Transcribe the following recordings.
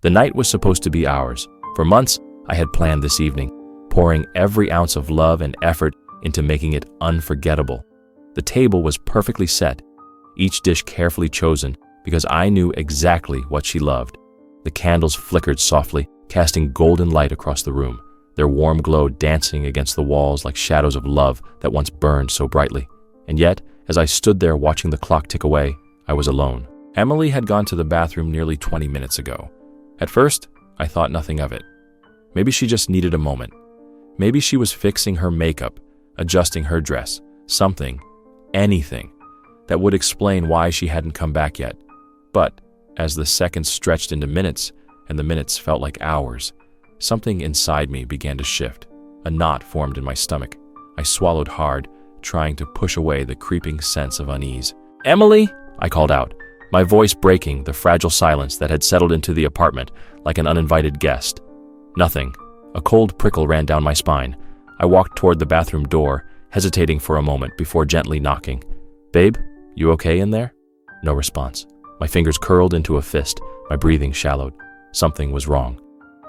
The night was supposed to be ours. For months, I had planned this evening, pouring every ounce of love and effort into making it unforgettable. The table was perfectly set, each dish carefully chosen because I knew exactly what she loved. The candles flickered softly, casting golden light across the room, their warm glow dancing against the walls like shadows of love that once burned so brightly. And yet, as I stood there watching the clock tick away, I was alone. Emily had gone to the bathroom nearly 20 minutes ago. At first, I thought nothing of it. Maybe she just needed a moment. Maybe she was fixing her makeup, adjusting her dress, something, anything, that would explain why she hadn't come back yet. But as the seconds stretched into minutes, and the minutes felt like hours, something inside me began to shift. A knot formed in my stomach. I swallowed hard, trying to push away the creeping sense of unease. "Emily!" I called out, my voice breaking the fragile silence that had settled into the apartment like an uninvited guest. Nothing. A cold prickle ran down my spine. I walked toward the bathroom door, hesitating for a moment before gently knocking. "Babe, you okay in there?" No response. My fingers curled into a fist, my breathing shallowed. Something was wrong.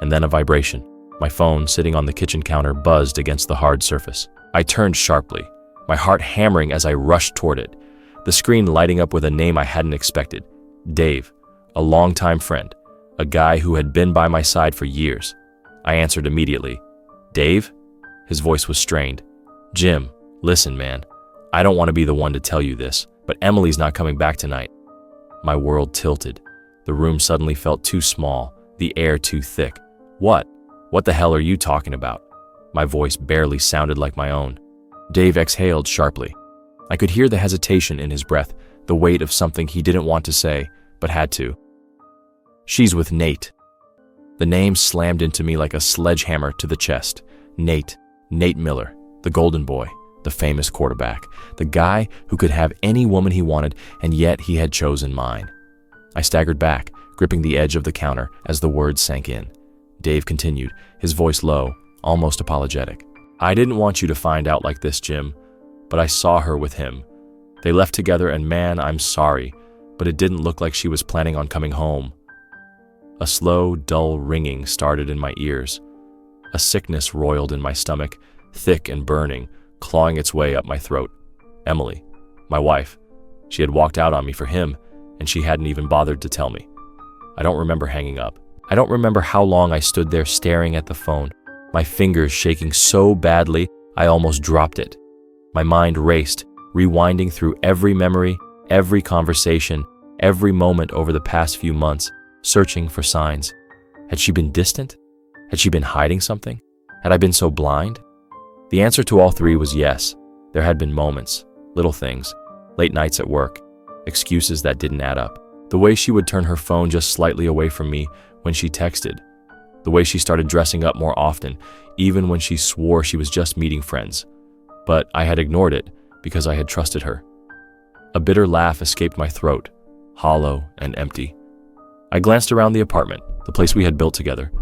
And then a vibration. My phone, sitting on the kitchen counter, buzzed against the hard surface. I turned sharply, my heart hammering as I rushed toward it, the screen lighting up with a name I hadn't expected. Dave, a longtime friend, a guy who had been by my side for years. I answered immediately. "Dave?" His voice was strained. "Jim, listen, man. I don't want to be the one to tell you this, but Emily's not coming back tonight." My world tilted. The room suddenly felt too small, the air too thick. "What? What the hell are you talking about?" My voice barely sounded like my own. Dave exhaled sharply. I could hear the hesitation in his breath, the weight of something he didn't want to say, but had to. "She's with Nate." The name slammed into me like a sledgehammer to the chest. Nate Miller, the golden boy, the famous quarterback, the guy who could have any woman he wanted, and yet he had chosen mine. I staggered back, gripping the edge of the counter as the words sank in. Dave continued, his voice low, almost apologetic. "I didn't want you to find out like this, Jim, but I saw her with him. They left together and man, I'm sorry, but it didn't look like she was planning on coming home." A slow, dull ringing started in my ears. A sickness roiled in my stomach, thick and burning, clawing its way up my throat. Emily, my wife, she had walked out on me for him, and she hadn't even bothered to tell me. I don't remember hanging up. I don't remember how long I stood there staring at the phone, my fingers shaking so badly I almost dropped it. My mind raced, rewinding through every memory, every conversation, every moment over the past few months, searching for signs. Had she been distant? Had she been hiding something? Had I been so blind? The answer to all three was yes. There had been moments, little things, late nights at work, excuses that didn't add up. The way she would turn her phone just slightly away from me when she texted. The way she started dressing up more often, even when she swore she was just meeting friends. But I had ignored it because I had trusted her. A bitter laugh escaped my throat, hollow and empty. I glanced around the apartment, the place we had built together,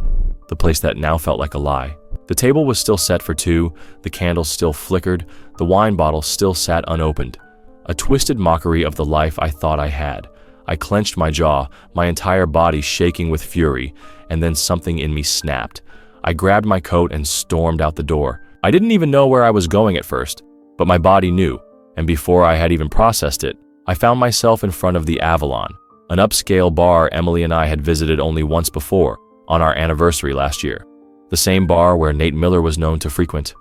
the place that now felt like a lie. The table was still set for two, the candles still flickered, the wine bottle still sat unopened. A twisted mockery of the life I thought I had. I clenched my jaw, my entire body shaking with fury, and then something in me snapped. I grabbed my coat and stormed out the door. I didn't even know where I was going at first, but my body knew, and before I had even processed it, I found myself in front of the Avalon, an upscale bar Emily and I had visited only once before, on our anniversary last year. The same bar where Nate Miller was known to frequent.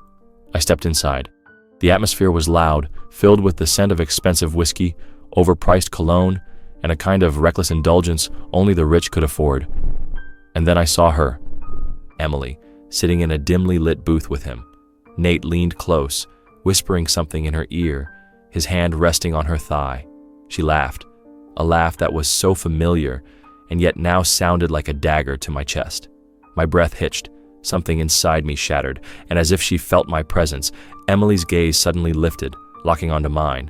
I stepped inside. The atmosphere was loud, filled with the scent of expensive whiskey, overpriced cologne, and a kind of reckless indulgence only the rich could afford. And then I saw her, Emily, sitting in a dimly lit booth with him. Nate leaned close, whispering something in her ear, his hand resting on her thigh. She laughed, a laugh that was so familiar, and yet now sounded like a dagger to my chest. My breath hitched, something inside me shattered, and as if she felt my presence, Emily's gaze suddenly lifted, locking onto mine.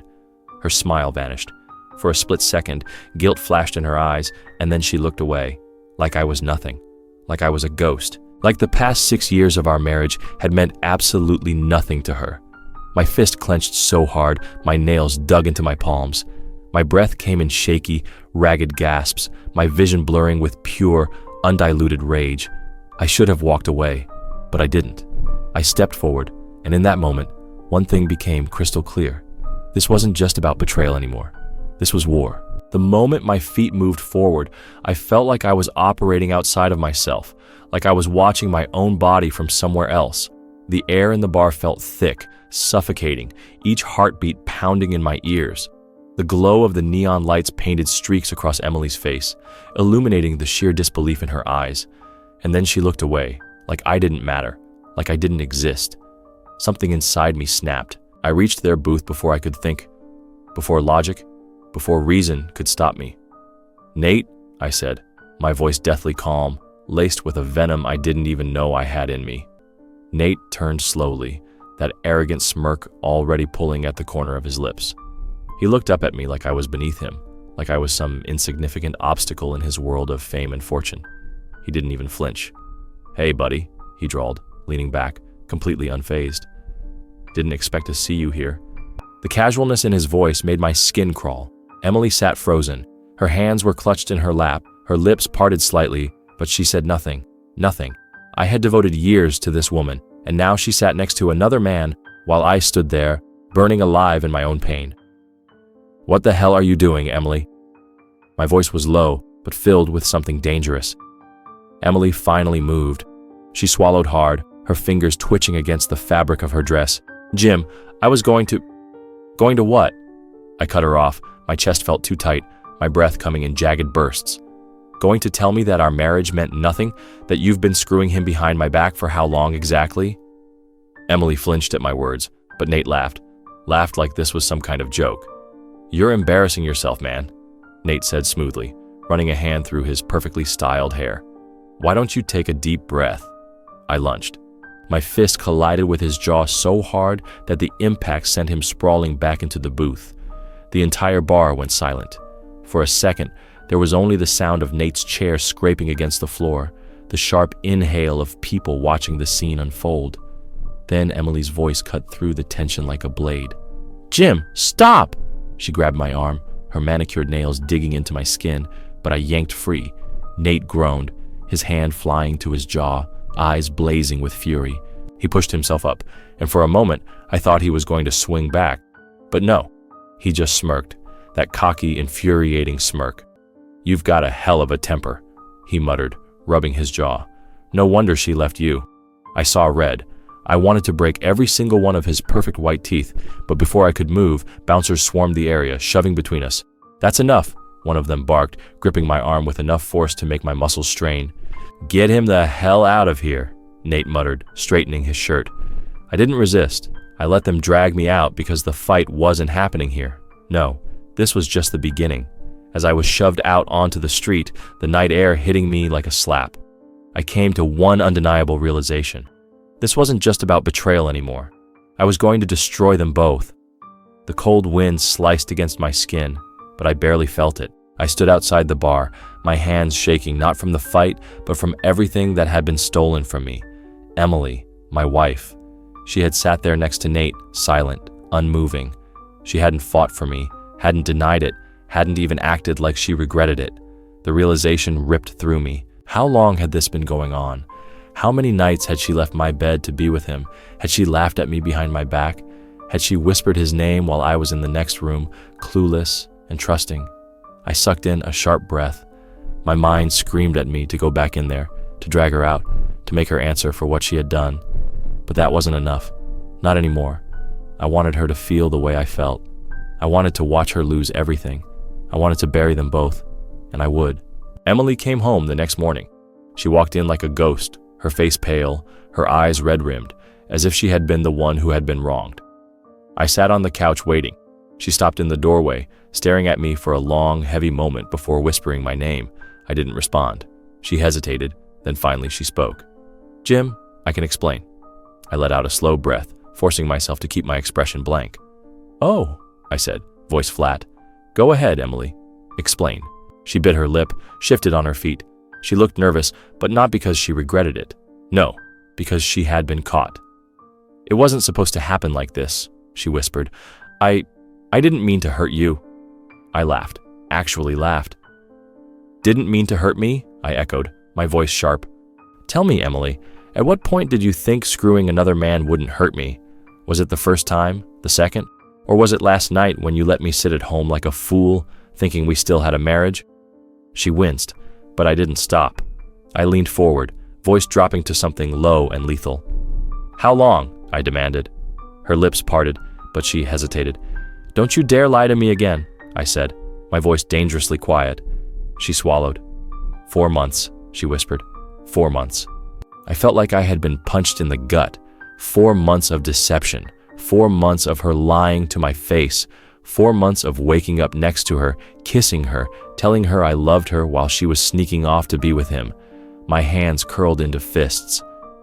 Her smile vanished. For a split second, guilt flashed in her eyes, and then she looked away, like I was nothing, like I was a ghost, like the past 6 years of our marriage had meant absolutely nothing to her. My fist clenched so hard, my nails dug into my palms. My breath came in shaky, ragged gasps, my vision blurring with pure, undiluted rage. I should have walked away, but I didn't. I stepped forward, and in that moment, one thing became crystal clear. This wasn't just about betrayal anymore. This was war. The moment my feet moved forward, I felt like I was operating outside of myself, like I was watching my own body from somewhere else. The air in the bar felt thick, suffocating, each heartbeat pounding in my ears. The glow of the neon lights painted streaks across Emily's face, illuminating the sheer disbelief in her eyes. And then she looked away, like I didn't matter, like I didn't exist. Something inside me snapped. I reached their booth before I could think, before logic, before reason could stop me. "Nate," I said, my voice deathly calm, laced with a venom I didn't even know I had in me. Nate turned slowly, that arrogant smirk already pulling at the corner of his lips. He looked up at me like I was beneath him, like I was some insignificant obstacle in his world of fame and fortune. He didn't even flinch. "Hey, buddy," he drawled, leaning back, completely unfazed. "Didn't expect to see you here." The casualness in his voice made my skin crawl. Emily sat frozen. Her hands were clutched in her lap, her lips parted slightly, but she said nothing. Nothing. I had devoted years to this woman, and now she sat next to another man while I stood there, burning alive in my own pain. "What the hell are you doing, Emily?" My voice was low, but filled with something dangerous. Emily finally moved. She swallowed hard, her fingers twitching against the fabric of her dress. "Jim, I was going to what?" I cut her off. My chest felt too tight, my breath coming in jagged bursts. "Going to tell me that our marriage meant nothing, that you've been screwing him behind my back for how long exactly?" Emily flinched at my words, but Nate laughed like this was some kind of joke. "You're embarrassing yourself, man," Nate said smoothly, running a hand through his perfectly styled hair. "Why don't you take a deep breath?" I lunged. My fist collided with his jaw so hard that the impact sent him sprawling back into the booth. The entire bar went silent. For a second, there was only the sound of Nate's chair scraping against the floor, the sharp inhale of people watching the scene unfold. Then Emily's voice cut through the tension like a blade. "Jim, stop!" She grabbed my arm, her manicured nails digging into my skin, but I yanked free. Nate groaned, his hand flying to his jaw, eyes blazing with fury. He pushed himself up, and for a moment, I thought he was going to swing back. But no, he just smirked, that cocky, infuriating smirk. "You've got a hell of a temper," he muttered, rubbing his jaw. "No wonder she left you." I saw red. I wanted to break every single one of his perfect white teeth, but before I could move, bouncers swarmed the area, shoving between us. "That's enough," one of them barked, gripping my arm with enough force to make my muscles strain. "Get him the hell out of here," Nate muttered, straightening his shirt. I didn't resist. I let them drag me out because the fight wasn't happening here. No, this was just the beginning. As I was shoved out onto the street, the night air hitting me like a slap, I came to one undeniable realization. This wasn't just about betrayal anymore. I was going to destroy them both. The cold wind sliced against my skin, but I barely felt it. I stood outside the bar, my hands shaking not from the fight, but from everything that had been stolen from me. Emily, my wife. She had sat there next to Nate, silent, unmoving. She hadn't fought for me, hadn't denied it, hadn't even acted like she regretted it. The realization ripped through me. How long had this been going on? How many nights had she left my bed to be with him? Had she laughed at me behind my back? Had she whispered his name while I was in the next room, clueless and trusting? I sucked in a sharp breath. My mind screamed at me to go back in there, to drag her out, to make her answer for what she had done. But that wasn't enough. Not anymore. I wanted her to feel the way I felt. I wanted to watch her lose everything. I wanted to bury them both, and I would. Emily came home the next morning. She walked in like a ghost, her face pale, her eyes red-rimmed, as if she had been the one who had been wronged. I sat on the couch waiting. She stopped in the doorway, staring at me for a long, heavy moment before whispering my name. I didn't respond. She hesitated, then finally she spoke. "Jim, I can explain." I let out a slow breath, forcing myself to keep my expression blank. "Oh," I said, voice flat. "Go ahead, Emily. Explain." She bit her lip, shifted on her feet. She looked nervous, but not because she regretted it. No, because she had been caught. "It wasn't supposed to happen like this," she whispered. I didn't mean to hurt you." I laughed, actually laughed. "Didn't mean to hurt me?" I echoed, my voice sharp. Tell me, Emily, at what point did you think screwing another man wouldn't hurt me? Was it the first time, the second, or was it last night when you let me sit at home like a fool, thinking we still had a marriage? She winced, but I didn't stop. I leaned forward, voice dropping to something low and lethal. How long? I demanded. Her lips parted, but she hesitated. Don't you dare lie to me again, I said, my voice dangerously quiet. She swallowed. 4 months, she whispered. 4 months. I felt like I had been punched in the gut. 4 months of deception. 4 months of her lying to my face. 4 months of waking up next to her, kissing her, telling her I loved her while she was sneaking off to be with him. My hands curled into fists.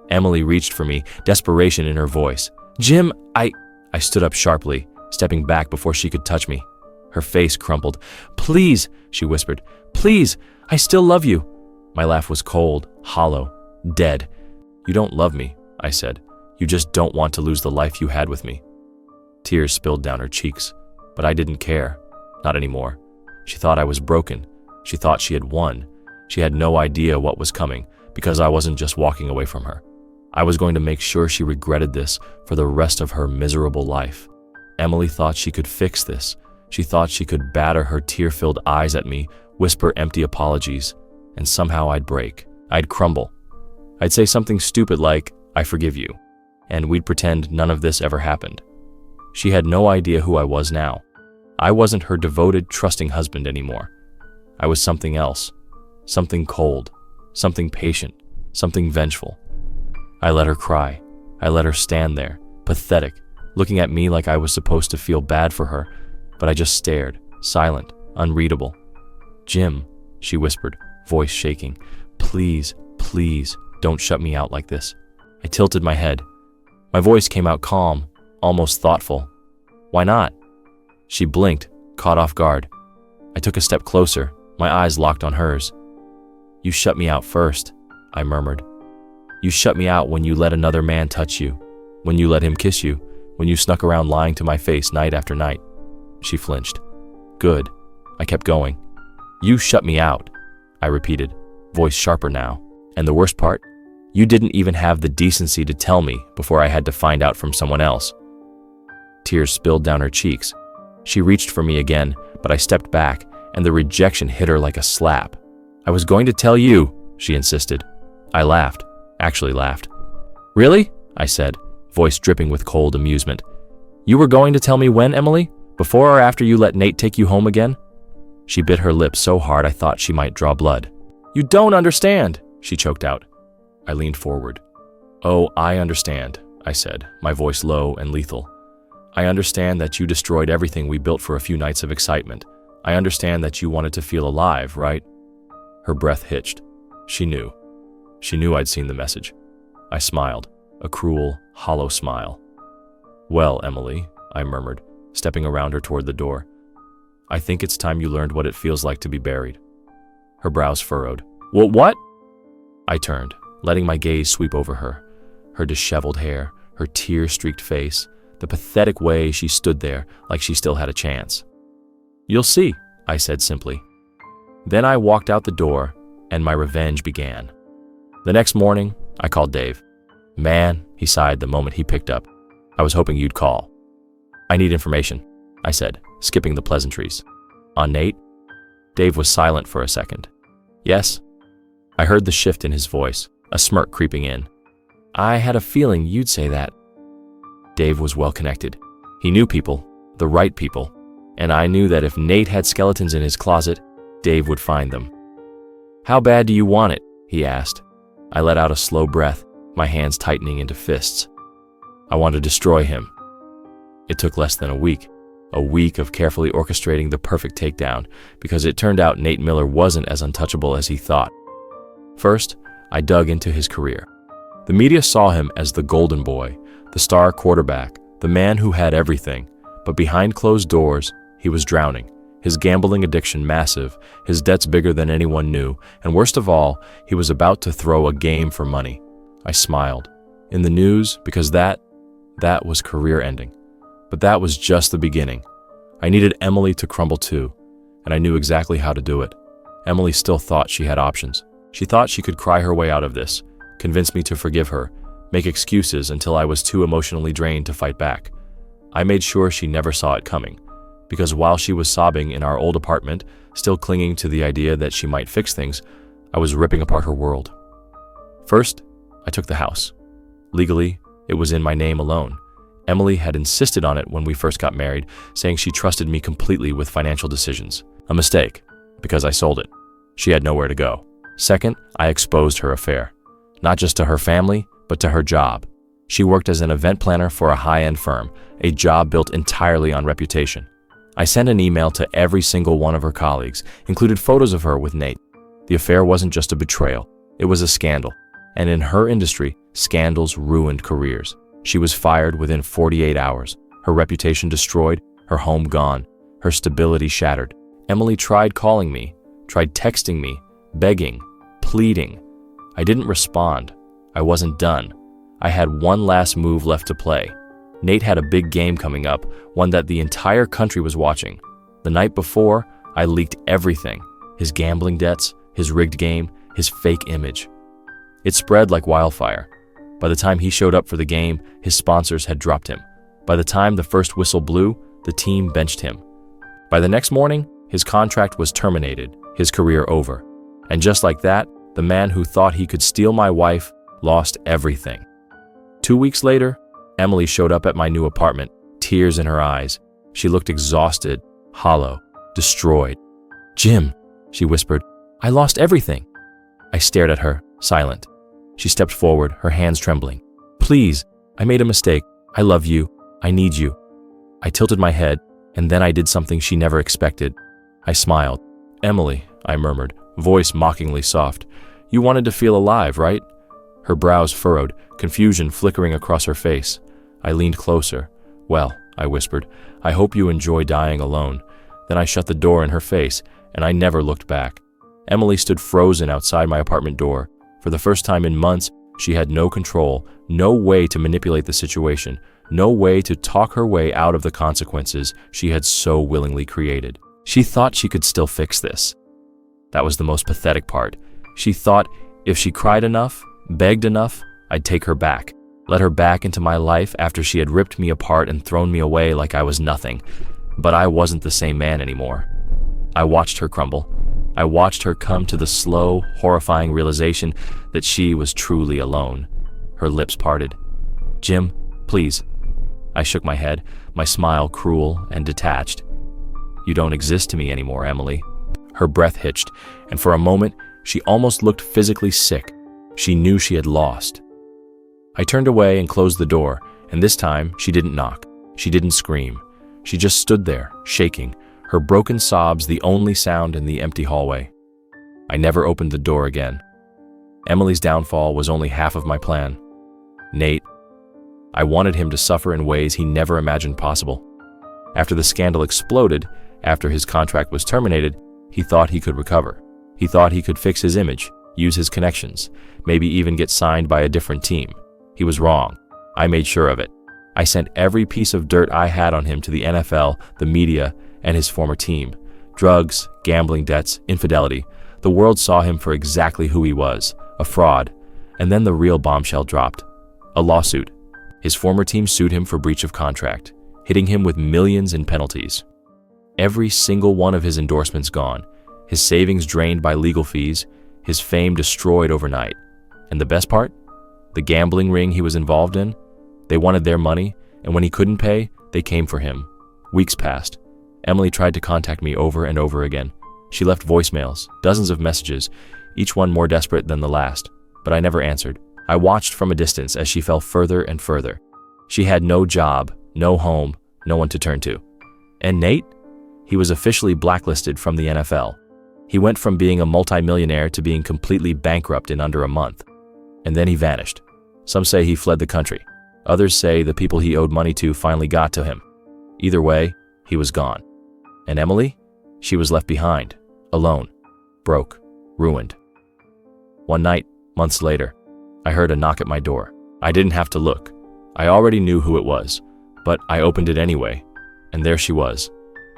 Emily reached for me, desperation in her voice. Jim, I stood up sharply, stepping back before she could touch me. Her face crumpled. Please, she whispered. Please, I still love you. My laugh was cold, hollow, dead. You don't love me, I said. You just don't want to lose the life you had with me. Tears spilled down her cheeks, but I didn't care. Not anymore. She thought I was broken. She thought she had won. She had no idea what was coming, because I wasn't just walking away from her. I was going to make sure she regretted this for the rest of her miserable life. Emily thought she could fix this. She thought she could batter her tear-filled eyes at me, whisper empty apologies, and somehow I'd break. I'd crumble. I'd say something stupid like, I forgive you, and we'd pretend none of this ever happened. She had no idea who I was now. I wasn't her devoted, trusting husband anymore. I was something else, something cold, something patient, something vengeful. I let her cry. I let her stand there, pathetic, looking at me like I was supposed to feel bad for her, but I just stared, silent, unreadable. Jim, she whispered, voice shaking, please, please, don't shut me out like this. I tilted my head. My voice came out calm, almost thoughtful. Why not? She blinked, caught off guard. I took a step closer, my eyes locked on hers. You shut me out first, I murmured. You shut me out when you let another man touch you, when you let him kiss you, when you snuck around lying to my face night after night. She flinched. Good. I kept going. You shut me out, I repeated, voice sharper now. And the worst part? You didn't even have the decency to tell me before I had to find out from someone else. Tears spilled down her cheeks. She reached for me again, but I stepped back, and the rejection hit her like a slap. I was going to tell you, she insisted. I laughed, actually laughed. Really? I said, voice dripping with cold amusement. You were going to tell me when, Emily? Before or after you let Nate take you home again? She bit her lip so hard I thought she might draw blood. You don't understand, she choked out. I leaned forward. Oh, I understand, I said, my voice low and lethal. I understand that you destroyed everything we built for a few nights of excitement. I understand that you wanted to feel alive, right? Her breath hitched. She knew. She knew I'd seen the message. I smiled, a cruel, hollow smile. Well, Emily, I murmured, stepping around her toward the door. I think it's time you learned what it feels like to be buried. Her brows furrowed. Well, what? I turned, letting my gaze sweep over her. Her disheveled hair, her tear-streaked face, the pathetic way she stood there like she still had a chance. You'll see, I said simply. Then I walked out the door, and my revenge began. The next morning, I called Dave. Man, he sighed the moment he picked up. I was hoping you'd call. I need information, I said, skipping the pleasantries. On Nate? Dave was silent for a second. Yes? I heard the shift in his voice, a smirk creeping in. I had a feeling you'd say that. Dave was well connected. He knew people, the right people, and I knew that if Nate had skeletons in his closet, Dave would find them. How bad do you want it? He asked. I let out a slow breath, my hands tightening into fists. I want to destroy him. It took less than a week of carefully orchestrating the perfect takedown, because it turned out Nate Miller wasn't as untouchable as he thought. First, I dug into his career. The media saw him as the golden boy, the star quarterback, the man who had everything, but behind closed doors, he was drowning, his gambling addiction massive, his debts bigger than anyone knew, and worst of all, he was about to throw a game for money. I smiled. In the news, because that was career-ending. But that was just the beginning. I needed Emily to crumble too, and I knew exactly how to do it. Emily still thought she had options. She thought she could cry her way out of this, convince me to forgive her, make excuses until I was too emotionally drained to fight back. I made sure she never saw it coming, because while she was sobbing in our old apartment, still clinging to the idea that she might fix things, I was ripping apart her world. First, I took the house. Legally, it was in my name alone. Emily had insisted on it when we first got married, saying she trusted me completely with financial decisions. A mistake, because I sold it. She had nowhere to go. Second, I exposed her affair. Not just to her family, but to her job. She worked as an event planner for a high-end firm, a job built entirely on reputation. I sent an email to every single one of her colleagues, included photos of her with Nate. The affair wasn't just a betrayal, it was a scandal. And in her industry, scandals ruined careers. She was fired within 48 hours, her reputation destroyed, her home gone, her stability shattered. Emily tried calling me, tried texting me, begging, pleading. I didn't respond. I wasn't done. I had one last move left to play. Nate had a big game coming up, one that the entire country was watching. The night before, I leaked everything: his gambling debts, his rigged game, his fake image. It spread like wildfire. By the time he showed up for the game, his sponsors had dropped him. By the time the first whistle blew, the team benched him. By the next morning, his contract was terminated, his career over. And just like that, the man who thought he could steal my wife lost everything. 2 weeks later, Emily showed up at my new apartment, tears in her eyes. She looked exhausted, hollow, destroyed. "Jim," she whispered, "I lost everything." I stared at her, silent. She stepped forward, her hands trembling. "Please, I made a mistake. I love you. I need you." I tilted my head, and then I did something she never expected. I smiled. "Emily," I murmured, voice mockingly soft, "you wanted to feel alive, right?" Her brows furrowed, confusion flickering across her face. I leaned closer. "Well," I whispered, "I hope you enjoy dying alone." Then I shut the door in her face, and I never looked back. Emily stood frozen outside my apartment door. For the first time in months, she had no control, no way to manipulate the situation, no way to talk her way out of the consequences she had so willingly created. She thought she could still fix this. That was the most pathetic part. She thought if she cried enough, begged enough, I'd take her back, let her back into my life after she had ripped me apart and thrown me away like I was nothing. But I wasn't the same man anymore. I watched her crumble. I watched her come to the slow, horrifying realization that she was truly alone. Her lips parted. "Jim, please." I shook my head, my smile cruel and detached. "You don't exist to me anymore, Emily." Her breath hitched, and for a moment, she almost looked physically sick. She knew she had lost. I turned away and closed the door, and this time she didn't knock. She didn't scream. She just stood there, shaking, her broken sobs the only sound in the empty hallway. I never opened the door again. Emily's downfall was only half of my plan. Nate, I wanted him to suffer in ways he never imagined possible. After the scandal exploded, after his contract was terminated, he thought he could recover. He thought he could fix his image, use his connections, maybe even get signed by a different team. He was wrong. I made sure of it. I sent every piece of dirt I had on him to the NFL, the media, and his former team. Drugs, gambling debts, infidelity. The world saw him for exactly who he was, a fraud. And then the real bombshell dropped. A lawsuit. His former team sued him for breach of contract, hitting him with millions in penalties. Every single one of his endorsements gone, his savings drained by legal fees, his fame destroyed overnight. And the best part? The gambling ring he was involved in? They wanted their money, and when he couldn't pay, they came for him. Weeks passed. Emily tried to contact me over and over again. She left voicemails, dozens of messages, each one more desperate than the last, but I never answered. I watched from a distance as she fell further and further. She had no job, no home, no one to turn to. And Nate? He was officially blacklisted from the NFL. He went from being a multimillionaire to being completely bankrupt in under a month. And then he vanished. Some say he fled the country. Others say the people he owed money to finally got to him. Either way, he was gone. And Emily? She was left behind, alone, broke, ruined. One night, months later, I heard a knock at my door. I didn't have to look. I already knew who it was, but I opened it anyway. And there she was,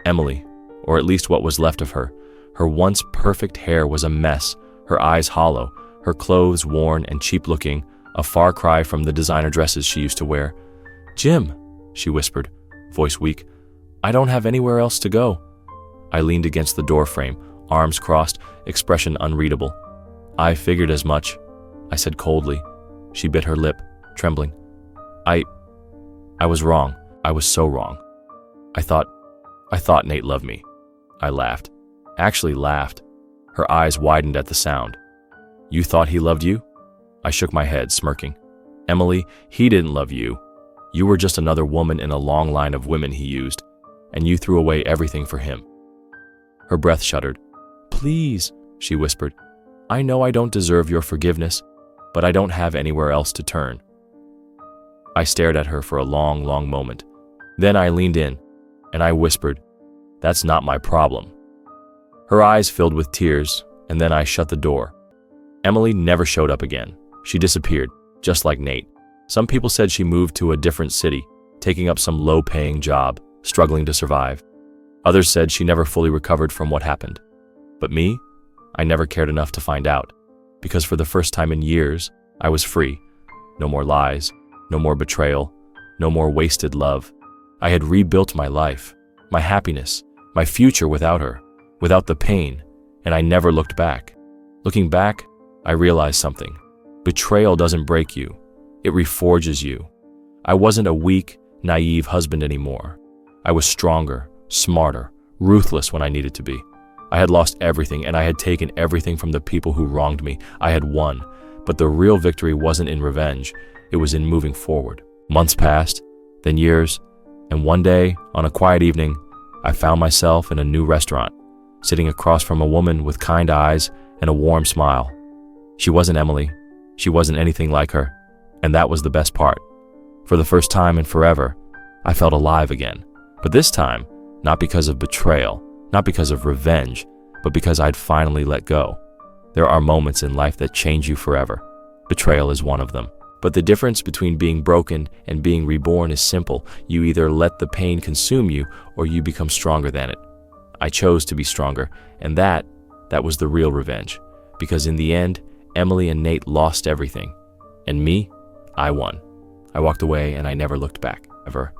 Emily, or at least what was left of her. Her once perfect hair was a mess. her eyes hollow, her clothes worn and cheap-looking, a far cry from the designer dresses she used to wear. "Jim," she whispered, voice weak, "I don't have anywhere else to go." I leaned against the door frame, arms crossed, expression unreadable. "I figured as much," I said coldly. She bit her lip, trembling. I was wrong. I was so wrong. I thought Nate loved me." I laughed. Actually laughed. Her eyes widened at the sound. "You thought he loved you?" I shook my head, smirking. "Emily, he didn't love you. You were just another woman in a long line of women he used, and you threw away everything for him." Her breath shuddered. "Please," she whispered. "I know I don't deserve your forgiveness, but I don't have anywhere else to turn." I stared at her for a long, long moment. Then I leaned in, and I whispered, "That's not my problem." Her eyes filled with tears, and then I shut the door. Emily never showed up again. She disappeared, just like Nate. Some people said she moved to a different city, taking up some low-paying job, struggling to survive. Others said she never fully recovered from what happened. But me, I never cared enough to find out, because for the first time in years, I was free. No more lies, no more betrayal, no more wasted love. I had rebuilt my life, my happiness, my future without her, without the pain, and I never looked back. Looking back, I realized something. Betrayal doesn't break you, it reforges you. I wasn't a weak, naive husband anymore. I was stronger, smarter, ruthless when I needed to be. I had lost everything, and I had taken everything from the people who wronged me. I had won, but the real victory wasn't in revenge, it was in moving forward. Months passed, then years, and one day, on a quiet evening, I found myself in a new restaurant, sitting across from a woman with kind eyes and a warm smile. She wasn't Emily. She wasn't anything like her, and that was the best part. For the first time in forever, I felt alive again. But this time, not because of betrayal, not because of revenge, but because I'd finally let go. There are moments in life that change you forever. Betrayal is one of them. But the difference between being broken and being reborn is simple. You either let the pain consume you, or you become stronger than it. I chose to be stronger, and that was the real revenge. Because in the end, Emily and Nate lost everything. And me, I won. I walked away and I never looked back, ever.